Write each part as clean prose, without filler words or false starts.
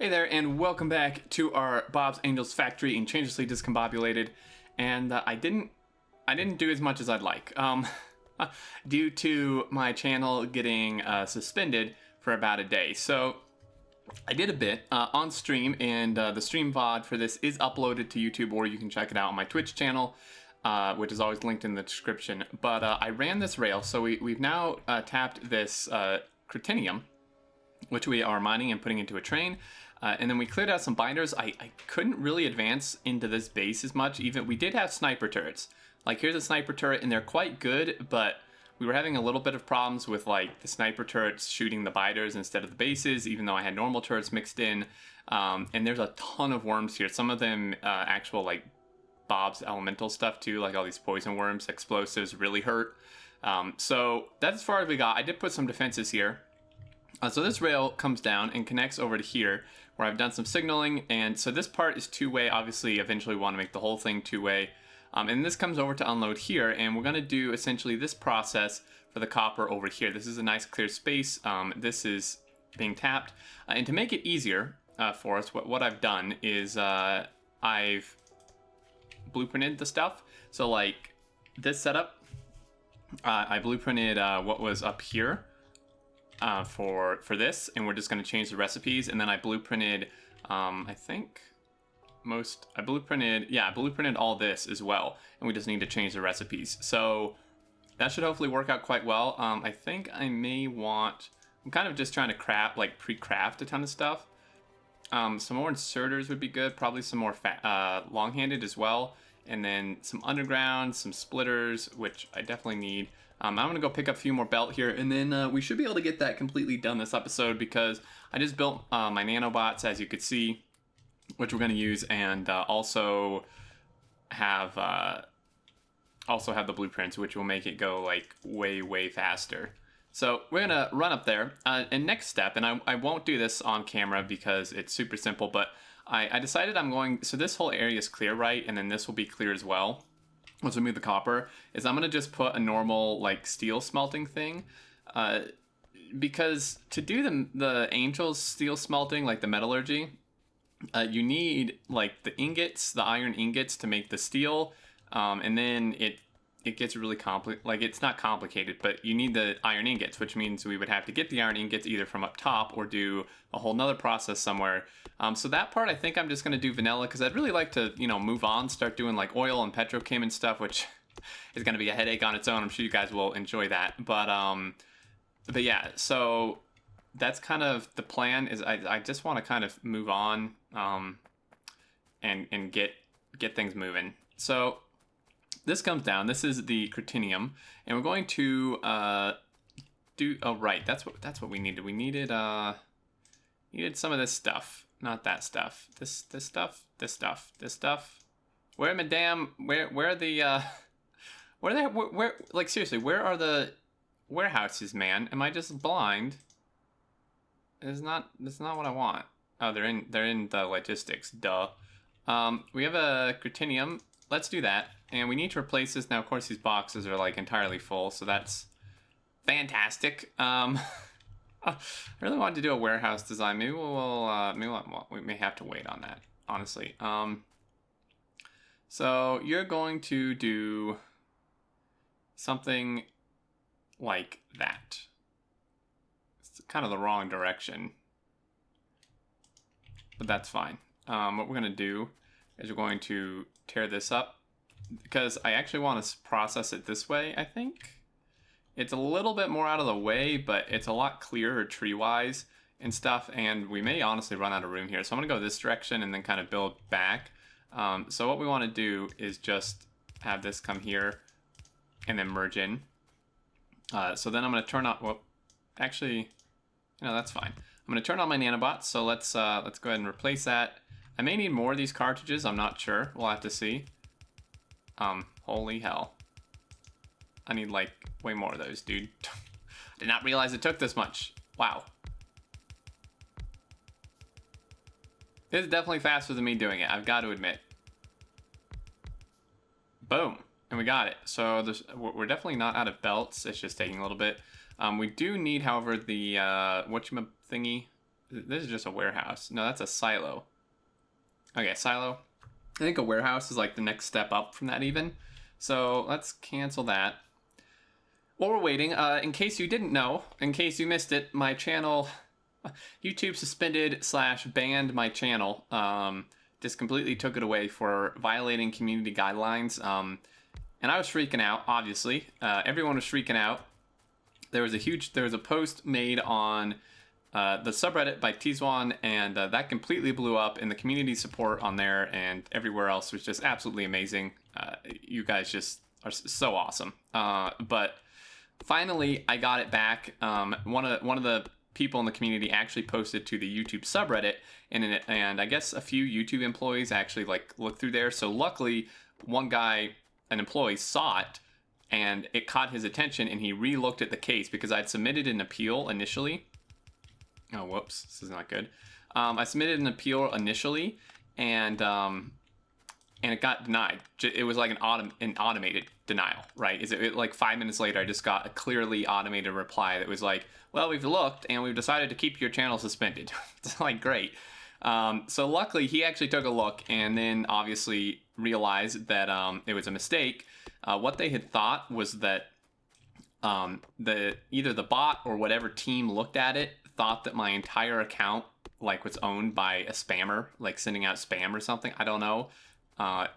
Hey there, and welcome back to our Bob's Angels Factory in Changelessly Discombobulated. And I didn't do as much as I'd like, due to my channel getting suspended for about a day. So I did a bit on stream, and the stream VOD for this is uploaded to YouTube, or you can check it out on my Twitch channel, which is always linked in the description. But I ran this rail, so we've now tapped this Cretinium, which we are mining and putting into a train. And then we cleared out some binders. I couldn't really advance into this base as much. Even we did have sniper turrets. Like, here's a sniper turret, and they're quite good, but we were having a little bit of problems with, like, the sniper turrets shooting the binders instead of the bases, even though I had normal turrets mixed in. And there's a ton of worms here. Some of them actual, like, Bob's elemental stuff, too, like all these poison worms, explosives, really hurt. So that's as far as we got. I did put some defenses here. So this rail comes down and connects over to here, where I've done some signaling, and so this part is two-way. Obviously, eventually we want to make the whole thing two-way. And this comes over to unload here, and we're going to do essentially this process for the copper over here. This is a nice clear space. This is being tapped. And to make it easier for us, what I've done is I've blueprinted the stuff. So like this setup, I blueprinted what was up here. For this, and we're just going to change the recipes. And then I blueprinted I blueprinted all this as well, and we just need to change the recipes. So that should hopefully work out quite well. I think I may want, I'm kind of just trying to pre-craft a ton of stuff. Some more inserters would be good, probably some more long-handed as well, and then some underground, some splitters, which I definitely need. I'm going to go pick up a few more belt here, and then we should be able to get that completely done this episode, because I just built my nanobots, as you could see, which we're going to use, and also have the blueprints, which will make it go like way faster. So we're going to run up there, and next step, and I won't do this on camera because it's super simple, but I decided so this whole area is clear, right, and then this will be clear as well. Once we move the copper, is I'm going to just put a normal, like, steel smelting thing, because to do the Angel's steel smelting, like the metallurgy, you need, like, the ingots, the iron ingots to make the steel, and then it gets really complicated. Like, it's not complicated, but you need the iron ingots, which means we would have to get the iron ingots either from up top or do a whole nother process somewhere. So that part, I think I'm just going to do vanilla, because I'd really like to, move on, start doing like oil and petrochem and stuff, which is going to be a headache on its own. I'm sure you guys will enjoy that. But yeah, so that's kind of the plan. Is I just want to kind of move on, and get things moving. So this comes down. This is the Cretinium, and we're going to do. Oh right, that's what we needed. We needed some of this stuff. Not that stuff. This stuff. This stuff. Where are the like, seriously, where are the warehouses, man? Am I just blind? That's not what I want. Oh, they're in the logistics. Duh. We have a Cretinium. Let's do that. And we need to replace this. Now, of course, these boxes are like entirely full, so that's fantastic. I really wanted to do a warehouse design. Maybe we may have to wait on that, honestly. So you're going to do something like that. It's kind of the wrong direction, but that's fine. What we're going to do is we're going to tear this up, because I actually want to process it this way, I think. It's a little bit more out of the way, but it's a lot clearer tree-wise and stuff, and we may honestly run out of room here. So I'm going to go this direction and then kind of build back. So what we want to do is just have this come here and then merge in. So then I'm going to turn on... Well, actually, that's fine. I'm going to turn on my nanobots, so let's go ahead and replace that. I may need more of these cartridges. I'm not sure. We'll have to see. Holy hell. I need, like, way more of those, dude. Did not realize it took this much. Wow. This is definitely faster than me doing it, I've got to admit. Boom. And we got it. So we're definitely not out of belts. It's just taking a little bit. We do need, however, the whatchamacallit thingy This is just a warehouse. No, that's a silo. Okay, silo. I think a warehouse is like the next step up from that even. So let's cancel that. While we're waiting, in case you didn't know, in case you missed it, my channel, YouTube suspended / banned my channel. Just completely took it away for violating community guidelines. And I was freaking out, obviously. Everyone was freaking out. There was a post made on the subreddit by Tizwan, and that completely blew up, and the community support on there and everywhere else was just absolutely amazing. You guys just are so awesome. But finally, I got it back. One of the people in the community actually posted to the YouTube subreddit, and I guess a few YouTube employees actually like looked through there. So luckily, one guy, an employee, saw it, and it caught his attention, and he re-looked at the case because I'd submitted an appeal initially. Oh, whoops, this is not good. I submitted an appeal initially, and it got denied. It was like an automated denial, right? Like 5 minutes later, I just got a clearly automated reply that was like, well, we've looked and we've decided to keep your channel suspended. It's like, great. So luckily, he actually took a look and then obviously realized that it was a mistake. What they had thought was that either the bot or whatever team looked at it thought that my entire account like was owned by a spammer, like sending out spam or something. I don't know. I'm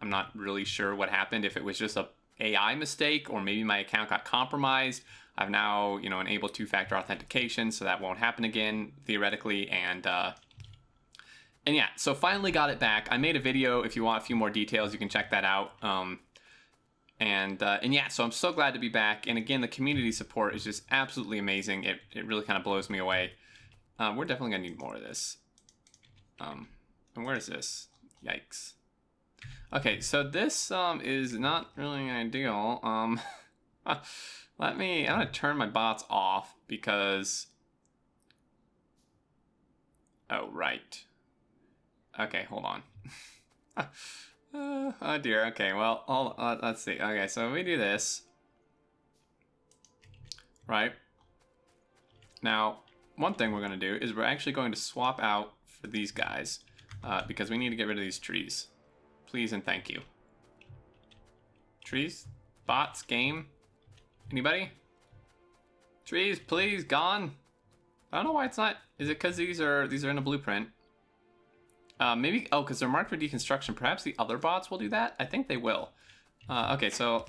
not really sure what happened, if it was just a AI mistake or maybe my account got compromised. I've now, enabled two-factor authentication, so that won't happen again, theoretically. And yeah, so finally got it back. I made a video. If you want a few more details, you can check that out. And yeah, so I'm so glad to be back. And again, the community support is just absolutely amazing. It really kind of blows me away. We're definitely gonna need more of this. And where is this? Yikes. Okay, so this is not really ideal. I'm gonna turn my bots off because, oh right. Okay, hold on. Oh dear. Okay, well, let's see. Okay, so we do this, right? Now, one thing we're gonna do is we're actually going to swap out for these guys because we need to get rid of these trees. Please and thank you. Trees? Bots? Game? Anybody? Trees, please, gone. I don't know why it's not. Is it because these are in a blueprint? Maybe, oh, because they're marked for deconstruction. Perhaps the other bots will do that? I think they will. Okay, so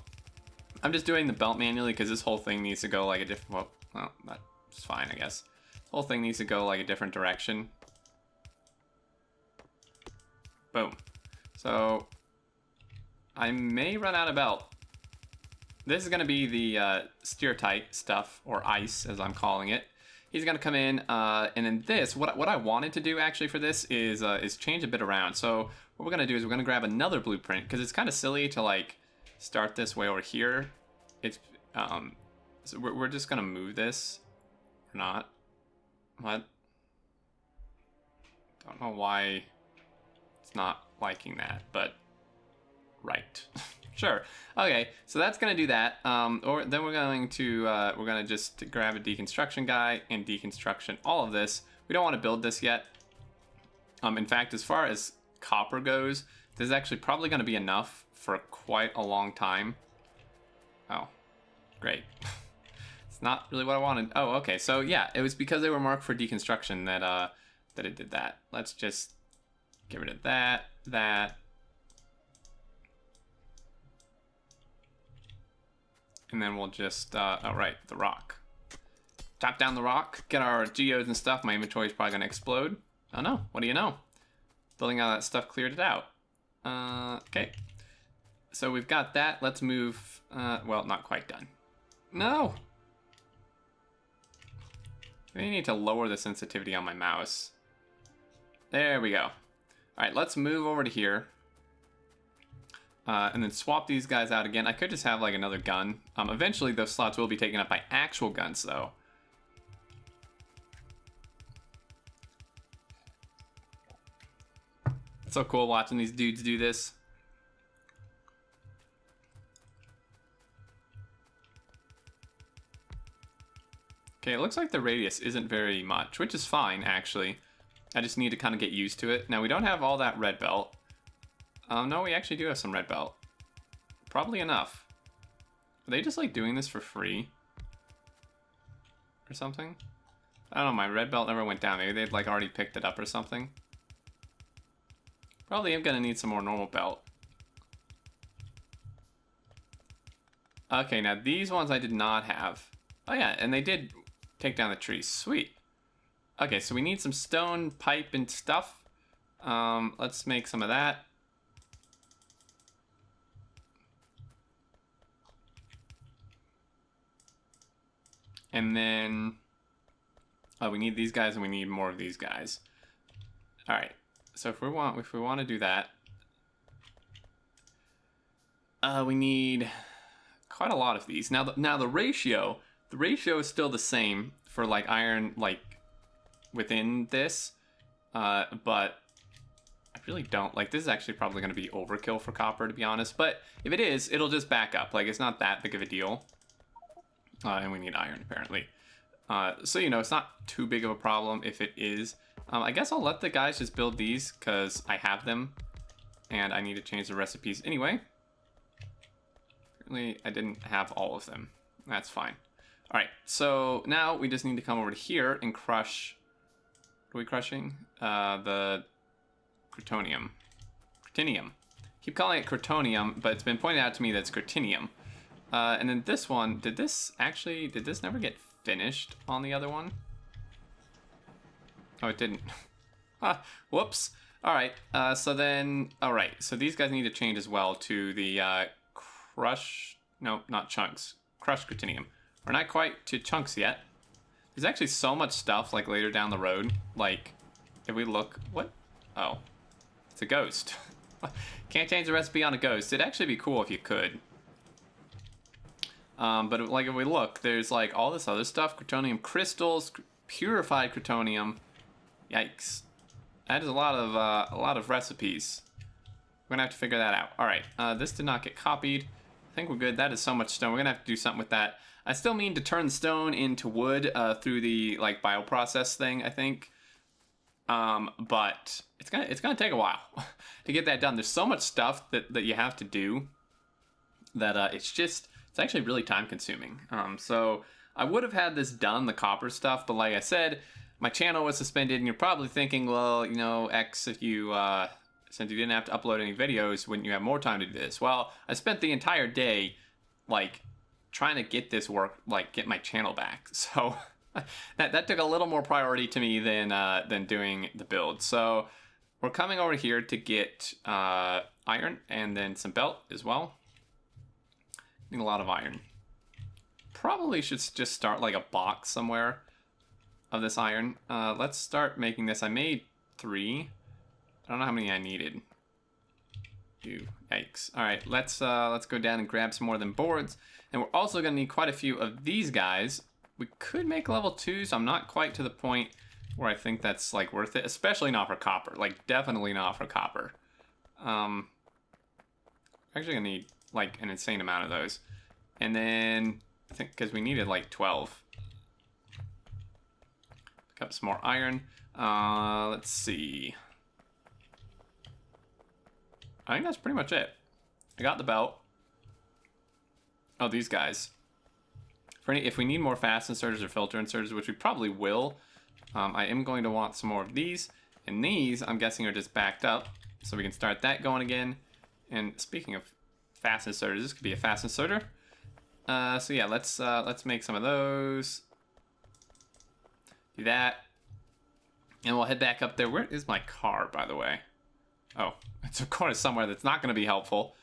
I'm just doing the belt manually because this whole thing needs to go like a different, well, that's fine, I guess. This whole thing needs to go like a different direction. Boom. So I may run out of belt. This is going to be the steer tight stuff, or ice as I'm calling it. He's going to come in, and then this, what I wanted to do actually for this is change a bit around. So what we're going to do is we're going to grab another blueprint, because it's kind of silly to like start this way over here. It's so we're just going to move this or not. What? Don't know why it's not liking that, but right. Sure. Okay, so that's gonna do that. Or then we're going to just grab a deconstruction guy and deconstruction all of this. We don't want to build this yet. In fact, as far as copper goes, this is actually probably going to be enough for quite a long time. Oh, great. It's not really what I wanted. Oh, okay. So yeah, it was because they were marked for deconstruction that that it did that. Let's just get rid of that. And then we'll just, oh right, the rock. Chop down the rock, get our geodes and stuff. My inventory is probably going to explode. Oh no, what do you know? Building all that stuff cleared it out. Okay. So we've got that. Let's move, well, not quite done. No! I need to lower the sensitivity on my mouse. There we go. All right, let's move over to here. And then swap these guys out again. I could just have like another gun. Eventually those slots will be taken up by actual guns though. It's so cool watching these dudes do this. Okay, it looks like the radius isn't very much, which is fine, actually. I just need to kind of get used to it. Now, we don't have all that red belt. No, we actually do have some red belt. Probably enough. Are they just, like, doing this for free? Or something? I don't know, my red belt never went down. Maybe they'd, like, already picked it up or something. Probably am gonna need some more normal belt. Okay, now these ones I did not have. Oh yeah, and they did take down the trees. Sweet. Okay, so we need some stone pipe and stuff. Let's make some of that. And then, oh, we need these guys and we need more of these guys. All right. So if we want to do that, we need quite a lot of these. Now the ratio is still the same for like iron, like within this, but I really don't like. This is actually probably going to be overkill for copper, to be honest. But if it is, it'll just back up. Like, it's not that big of a deal. And we need iron, apparently. So, you know, it's not too big of a problem if it is. I guess I'll let the guys just build these because I have them. And I need to change the recipes anyway. Apparently, I didn't have all of them. That's fine. All right, so now we just need to come over to here and crush... What are we crushing? The crotonium. Cretinium. Keep calling it crotonium, but it's been pointed out to me that it's cretinium. And then this one, did this never get finished on the other one? Oh, it didn't. Ah, whoops. All right, so these guys need to change as well to the no, not chunks. Crushed cretinium. We're not quite to chunks yet. There's actually so much stuff, like, later down the road. Like, if we look, what? Oh, it's a ghost. Can't change the recipe on a ghost. It'd actually be cool if you could. But like if we look, there's like all this other stuff, crotonium crystals, purified crotonium. Yikes, that is a lot of recipes. We're gonna have to figure that out. All right, this did not get copied. I think we're good. That is so much stone. We're gonna have to do something with that. I still mean to turn the stone into wood through the like bioprocess thing, I think. But it's gonna take a while to get that done. There's so much stuff that you have to do that it's actually really time consuming. So I would have had this done, the copper stuff, but like I said, my channel was suspended, and you're probably thinking, well, you know, X, if you since you didn't have to upload any videos, wouldn't you have more time to do this? Well, I spent the entire day like trying to get this work, like get my channel back. So that took a little more priority to me than doing the build. So we're coming over here to get iron and then some belt as well. Need a lot of iron. Probably should just start like a box somewhere of this iron. Let's start making this. I made 3. I don't know how many I needed. Yikes. All right, let's go down and grab some more of them boards. And we're also gonna need quite a few of these guys. We could make level 2s. I'm not quite to the point where I think that's like worth it, especially not for copper. Like definitely not for copper. Actually gonna need like an insane amount of those. And then I think because we needed like 12. Pick up some more iron. Let's see. I think that's pretty much it. I got the belt. Oh, these guys. If we need more fast inserters or filter inserters, which we probably will, I am going to want some more of these. And these, I'm guessing, are just backed up. So we can start that going again. And speaking of fast inserters, this could be a fast inserter. So yeah, let's make some of those. Do that. And we'll head back up there. Where is my car, by the way? Oh, it's of course somewhere that's not going to be helpful.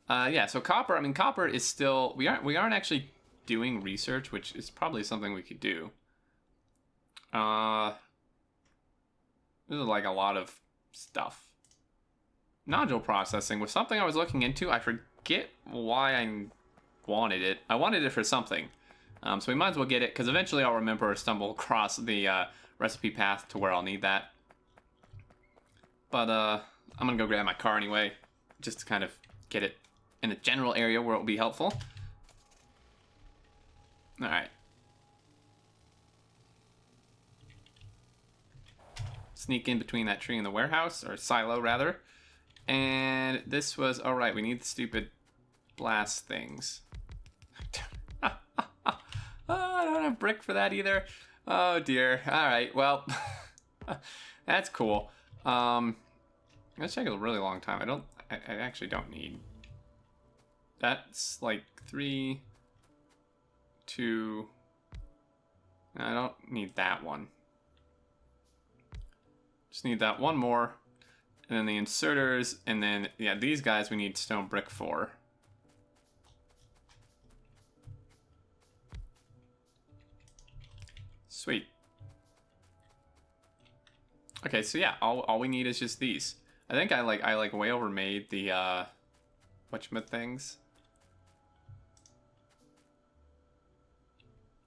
Yeah, so copper, I mean, copper is still, we aren't actually doing research, which is probably something we could do. This is like a lot of stuff. Nodule processing was something I was looking into. I forget why I wanted it. I wanted it for something. So we might as well get it, because eventually I'll remember or stumble across the recipe path to where I'll need that. But I'm going to go grab my car anyway, just to kind of get it in a general area where it will be helpful. Alright. sneak in between that tree and the warehouse, or silo rather. And this was, all right, we need the stupid blast things. Oh, I don't have brick for that either. Oh dear. All right, well, that's cool. Let's take a really long time. I actually don't need. That's like 3, 2. I don't need that one. Just need that one more. And then the inserters, and then, yeah, these guys we need stone brick for. Sweet. Okay, so yeah, all we need is just these. I think I way overmade the whatchamit things.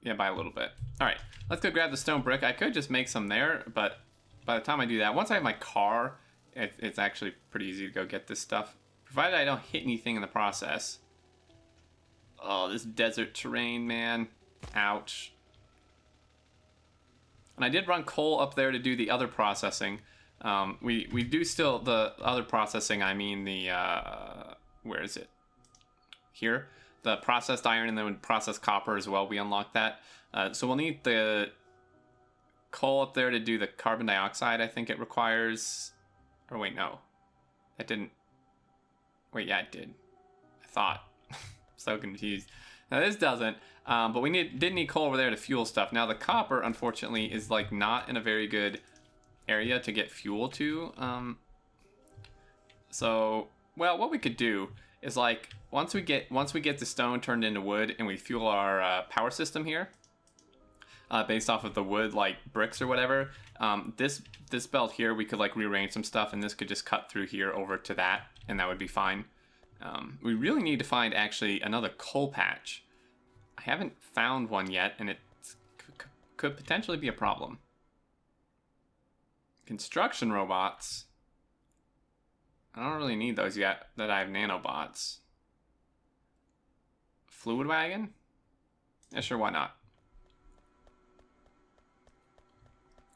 Yeah, by a little bit. All right, let's go grab the stone brick. I could just make some there, but by the time I do that, once I have my car, it's actually pretty easy to go get this stuff, provided I don't hit anything in the process. Oh, this desert terrain, man. Ouch. And I did run coal up there to do the other processing. We do still, the other processing, I mean the, where is it? Here. The processed iron, and then with processed copper as well, we unlock that. So we'll need the coal up there to do the carbon dioxide, I think it requires. Or wait, no. That didn't. Wait, yeah, it did. I thought. So confused. Now this doesn't, but we did need coal over there to fuel stuff. Now the copper, unfortunately, is like not in a very good area to get fuel to. So, well, what we could do is like once we get the stone turned into wood and we fuel our power system here, based off of the wood like bricks or whatever. This belt here we could like rearrange some stuff, and this could just cut through here over to that, and that would be fine. We really need to find actually another coal patch. I haven't found one yet, and it could potentially be a problem. Construction robots. I don't really need those yet that I have nanobots. Fluid wagon? Yeah, sure, why not?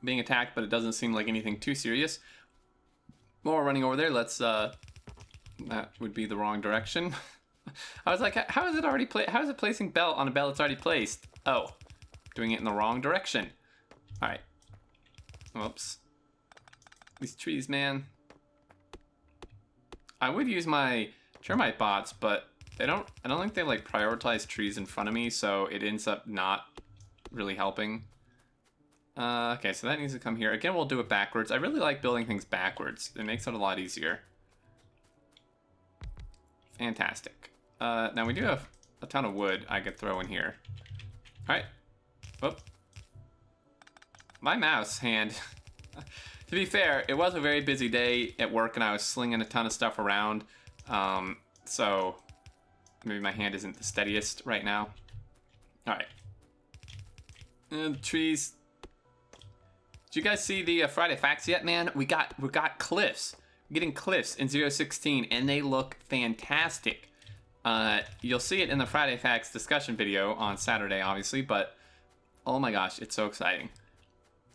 Being attacked, but it doesn't seem like anything too serious. While we're running over there, let's, that would be the wrong direction. I was like, how is it already how is it placing belt on a belt that's already placed? Oh, doing it in the wrong direction. All right. Whoops. These trees, man. I would use my termite bots, but I don't think they like prioritize trees in front of me, so it ends up not really helping. Okay, so that needs to come here. Again, we'll do it backwards. I really like building things backwards. It makes it a lot easier. Fantastic. Now we do have a ton of wood I could throw in here. All right. Whoop. My mouse hand. To be fair, it was a very busy day at work, and I was slinging a ton of stuff around. So maybe my hand isn't the steadiest right now. All right. And the trees. Did you guys see the Friday facts yet, man? We got cliffs. We're getting cliffs in 016, and they look fantastic. You'll see it in the Friday facts discussion video on Saturday, obviously, but oh my gosh, it's so exciting.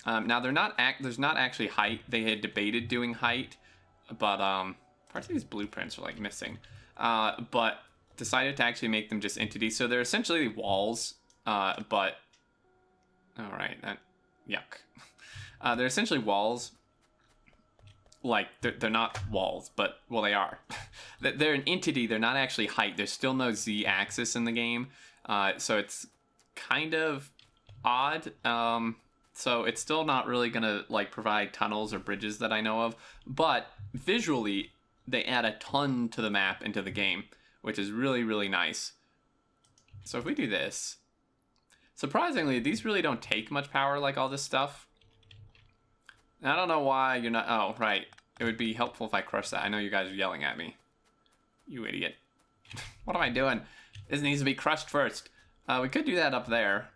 Now there's not actually height. They had debated doing height, but parts of these blueprints are like missing. But decided to actually make them just entities. So they're essentially walls, but all right, that yuck. They're essentially walls. Like they're not walls, but well, they are. They're an entity. They're not actually height. There's still no z-axis in the game, so it's kind of odd. So it's still not really gonna like provide tunnels or bridges that I know of, but visually they add a ton to the map into the game, which is really, really nice. So if we do this, surprisingly, these really don't take much power like all this stuff. I don't know why you're not, oh, right. It would be helpful if I crush that. I know you guys are yelling at me. You idiot. What am I doing? This needs to be crushed first. We could do that up there,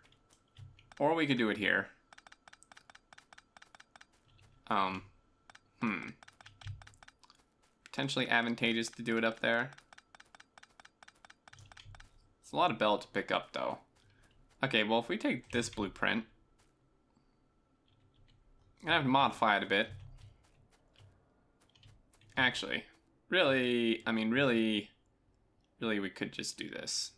or we could do it here. Potentially advantageous to do it up there. It's a lot of belt to pick up, though. Okay, well, if we take this blueprint, I'm gonna have to modify it a bit. Actually, really, I mean, really, we could just do this.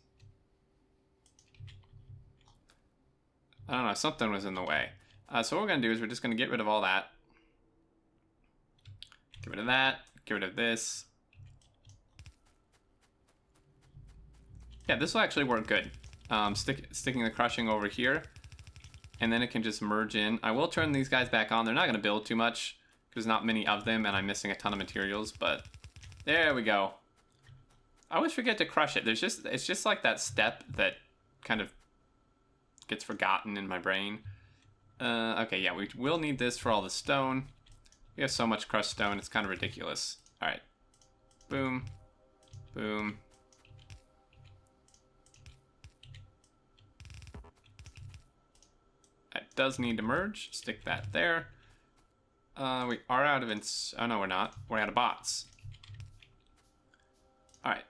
I don't know, something was in the way. So what we're gonna do is we're just gonna get rid of all that. Get rid of that, get rid of this. Yeah, this will actually work good. Sticking the crushing over here, and then it can just merge in. I will turn these guys back on. They're not gonna build too much, because there's not many of them, and I'm missing a ton of materials, but there we go. I always forget to crush it. It's just like that step that kind of gets forgotten in my brain. Okay, yeah, we will need this for all the stone. We have so much crushed stone, it's kind of ridiculous. All right, boom, boom. That does need to merge. Stick that there. We are out of oh no, we're not. We're out of bots. All right.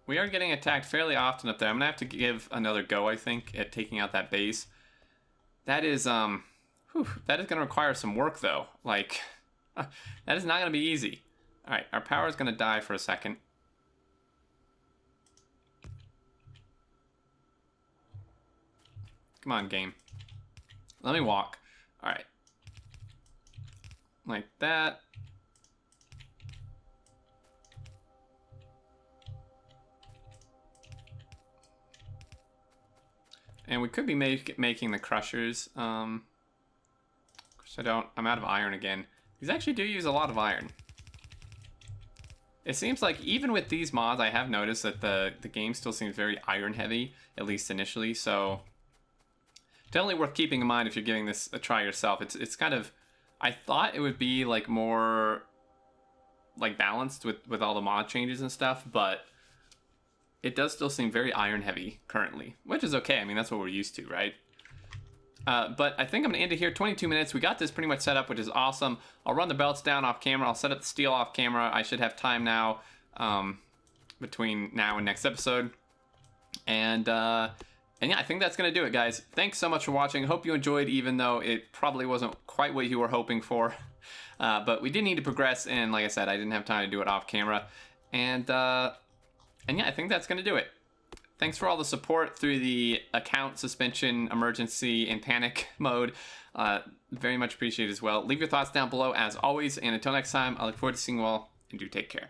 We are getting attacked fairly often up there. I'm gonna have to give another go, I think, at taking out that base. That is, that is gonna require some work, though. Like, that is not gonna be easy. All right, our power is gonna die for a second. Come on, game. Let me walk. All right. Like that. And we could be making the crushers. I'm out of iron again. These actually do use a lot of iron. It seems like even with these mods, I have noticed that the game still seems very iron heavy, at least initially. So definitely worth keeping in mind if you're giving this a try yourself. It's kind of, I thought it would be like more like balanced with all the mod changes and stuff, but it does still seem very iron heavy currently, which is okay. I mean, that's what we're used to, right? But I think I'm gonna end it here. 22 minutes. We got this pretty much set up, which is awesome. I'll run the belts down off camera. I'll set up the steel off camera. I should have time now between now and next episode. And yeah, I think that's gonna do it, guys. Thanks so much for watching. Hope you enjoyed, even though it probably wasn't quite what you were hoping for. But we did need to progress, and like I said, I didn't have time to do it off camera. And yeah, I think that's gonna do it. Thanks for all the support through the account suspension, emergency, and panic mode. Very much appreciated as well. Leave your thoughts down below as always, and until next time, I look forward to seeing you all, and do take care.